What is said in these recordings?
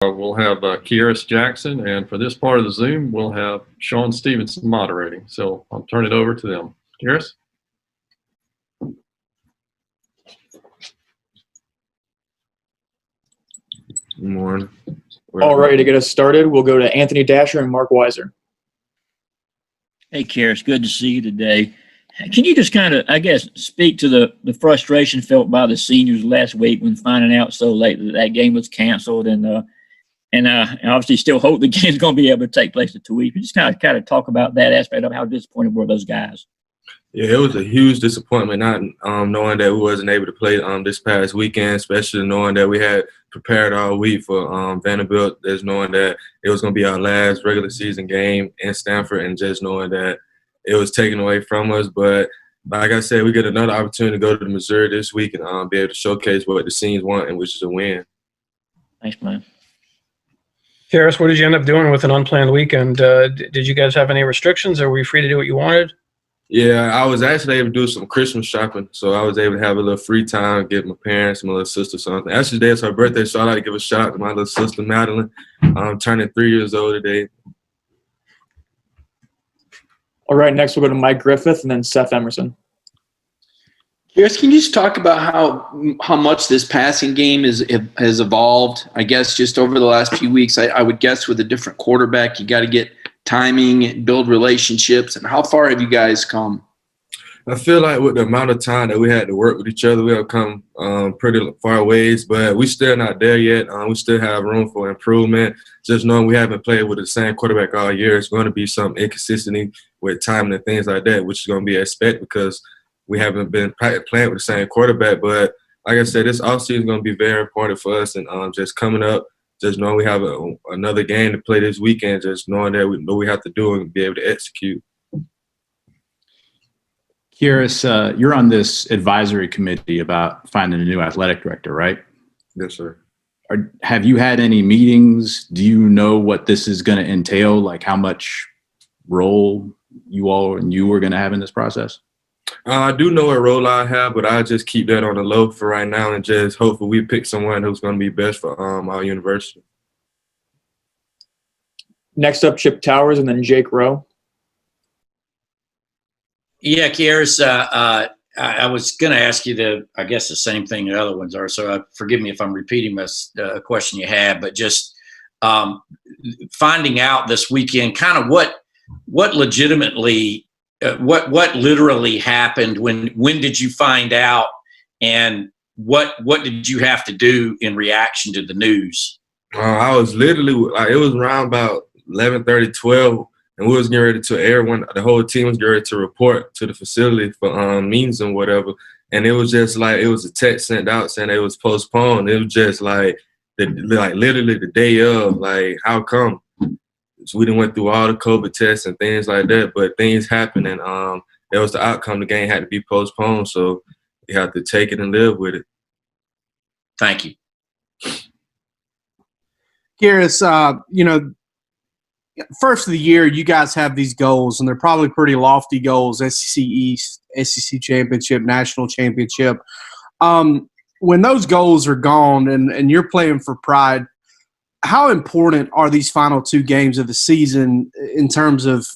We'll have Kearis Jackson, and for this part of the Zoom, we'll have Sean Stevenson moderating. So I'll turn it over to them. Kearis? Good morning. All ready to get us started. We'll go to Anthony Dasher and Mark Weiser. Hey, Kearis, good to see you today. Can you just kind of, I guess, speak to the frustration felt by the seniors last week when finding out so late that game was canceled, and obviously still hope the game's going to be able to take place in 2 weeks. Just kind of talk about that aspect of how disappointed were those guys. Yeah, it was a huge disappointment not knowing that we wasn't able to play this past weekend, especially knowing that we had prepared all week for Vanderbilt, just knowing that it was going to be our last regular season game in Stanford, and just knowing that it was taken away from us. But like I said, we get another opportunity to go to Missouri this week and be able to showcase what the seniors want, and which is a win. Thanks, man. Kearis, what did you end up doing with an unplanned weekend? Did you guys have any restrictions, or were you free to do what you wanted? Yeah, I was actually able to do some Christmas shopping, so I was able to have a little free time, give my parents, my little sister something. Actually, today is her birthday, so I'd like to give a shout out to my little sister, Madeline. I'm turning 3 years old today. All right, next we'll go to Mike Griffith and then Seth Emerson. Kearis, can you just talk about how much this passing game has evolved? I guess just over the last few weeks, I would guess with a different quarterback, you got to get timing, build relationships, and how far have you guys come? I feel like with the amount of time that we had to work with each other, we have come pretty far ways, but we're still not there yet. We still have room for improvement. Just knowing we haven't played with the same quarterback all year, it's going to be some inconsistency with timing and things like that, which is going to be expected because we haven't been playing with the same quarterback. But like I said, this offseason is going to be very important for us, and just coming up, just knowing we have another game to play this weekend, just knowing that we know we have to do and be able to execute. Kearis, you're on this advisory committee about finding a new athletic director, right? Yes, sir. Have you had any meetings? Do you know what this is going to entail, like how much role you were going to have in this process? I do know what role I have, but I just keep that on the low for right now and just hopefully we pick someone who's going to be best for our university. Next up, Chip Towers and then Jake Rowe. Yeah, Kearis, I was going to ask you I guess the same thing the other ones are, so forgive me if I'm repeating this question you had, but just finding out this weekend kind of what legitimately what literally happened, when did you find out, and what did you have to do in reaction to the news? I was literally it was around about 11:30, 12, and we was getting ready to everyone, the whole team was getting ready to report to the facility for meetings and whatever, and it was just like it was a text sent out saying it was postponed. It was just like literally the day of, like, how come? So we done went through all the COVID tests and things like that, but things happened, and that was the outcome. The game had to be postponed, so we had to take it and live with it. Thank you. Kearis, first of the year, you guys have these goals, and they're probably pretty lofty goals: SEC East, SEC Championship, National Championship. When those goals are gone and you're playing for pride, how important are these final two games of the season in terms of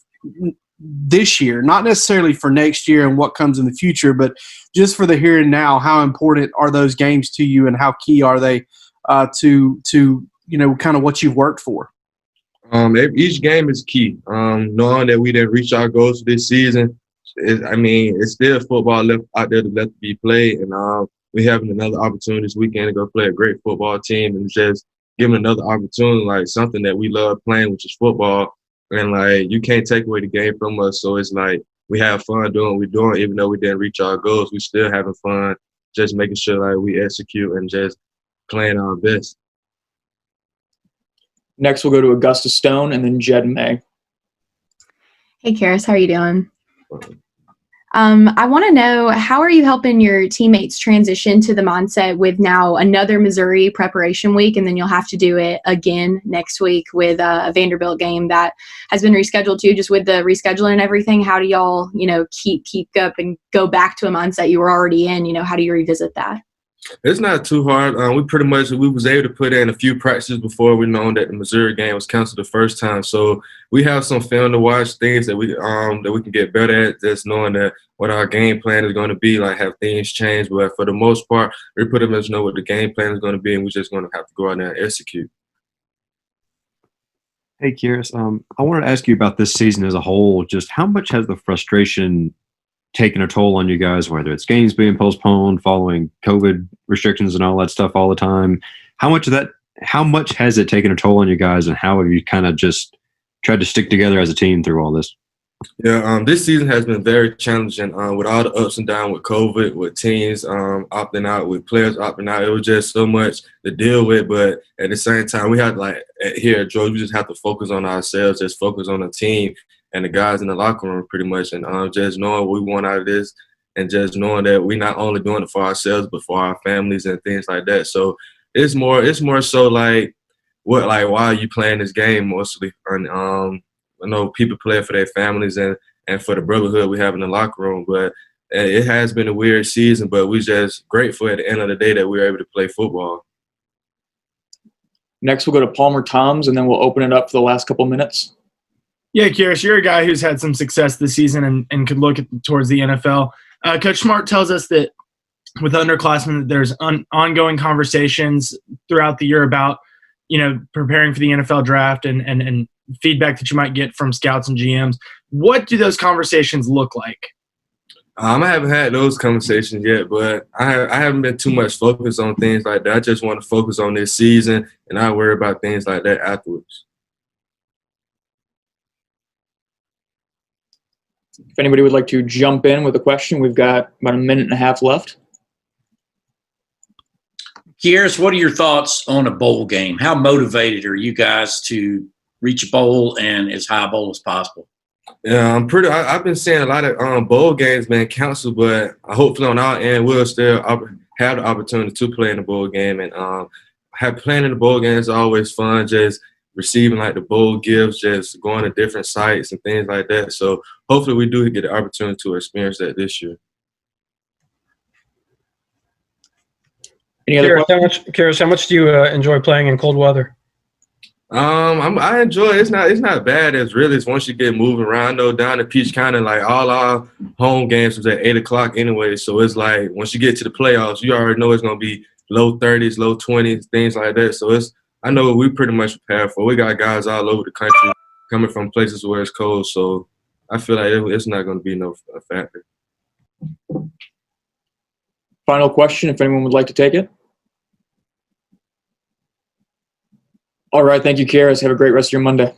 this year? Not necessarily for next year and what comes in the future, but just for the here and now, how important are those games to you, and how key are they to kind of what you've worked for? Each game is key. Knowing that we didn't reach our goals this season, it's still football left out there to be played, and we having another opportunity this weekend to go play a great football team and just given another opportunity, like something that we love playing, which is football. And like, you can't take away the game from us. So it's like, we have fun doing what we're doing, even though we didn't reach our goals, we still having fun, just making sure like we execute and just playing our best. Next, we'll go to Augusta Stone and then Jed May. Hey, Kearis, how are you doing? I want to know, how are you helping your teammates transition to the mindset with now another Missouri preparation week, and then you'll have to do it again next week with a Vanderbilt game that has been rescheduled too, just with the rescheduling and everything? How do y'all, keep up and go back to a mindset you were already in? How do you revisit that? It's not too hard. We was able to put in a few practices before we known that the Missouri game was canceled the first time. So we have some film to watch, things that we can get better at, just knowing that what our game plan is going to be, like have things changed. But for the most part, we pretty much know what the game plan is going to be, and we're just going to have to go out there and execute. Hey, Kearis, I wanted to ask you about this season as a whole. Just how much has the frustration taken a toll on you guys, whether it's games being postponed following COVID restrictions and all that stuff all the time? How much has it taken a toll on you guys, and how have you kind of just tried to stick together as a team through all this? Yeah, this season has been very challenging with all the ups and downs with COVID, with teams opting out, with players opting out. It was just so much to deal with, but at the same time, we had here at Georgia, we just have to focus on ourselves, just focus on the team and the guys in the locker room pretty much, and just knowing what we want out of this, and just knowing that we're not only doing it for ourselves but for our families and things like that. So it's more so like why are you playing this game mostly? And I know people play for their families and for the brotherhood we have in the locker room, but it has been a weird season, but we're just grateful at the end of the day that we were able to play football. Next, we'll go to Palmer Toms, and then we'll open it up for the last couple minutes. Yeah, Kearis, you're a guy who's had some success this season and could look towards the NFL. Coach Smart tells us that with underclassmen that there's ongoing conversations throughout the year about, preparing for the NFL draft and feedback that you might get from scouts and GMs. What do those conversations look like? I haven't had those conversations yet, but I haven't been too much focused on things like that. I just want to focus on this season, and I worry about things like that afterwards. If anybody would like to jump in with a question, we've got about a minute and a half left. Kearis, what are your thoughts on a bowl game? How motivated are you guys to reach a bowl and as high a bowl as possible? Yeah, I've been seeing a lot of bowl games being canceled, but hopefully on our end we'll still have the opportunity to play in the bowl game, and playing in the bowl game is always fun. Just receiving like the bowl gifts, just going to different sites and things like that. So hopefully we do get the opportunity to experience that this year. Any other Kearis, how much do you enjoy playing in cold weather? I enjoy it. It's not bad as really as once you get moving around. I know down in Peach County, like all our home games was at 8 o'clock anyway. So it's like once you get to the playoffs, you already know it's gonna be low 30s, low 20s, things like that. So I know we pretty much prepared for. We got guys all over the country coming from places where it's cold. So I feel like it's not gonna be no factor. Final question, if anyone would like to take it. All right. Thank you, Kearis. Have a great rest of your Monday.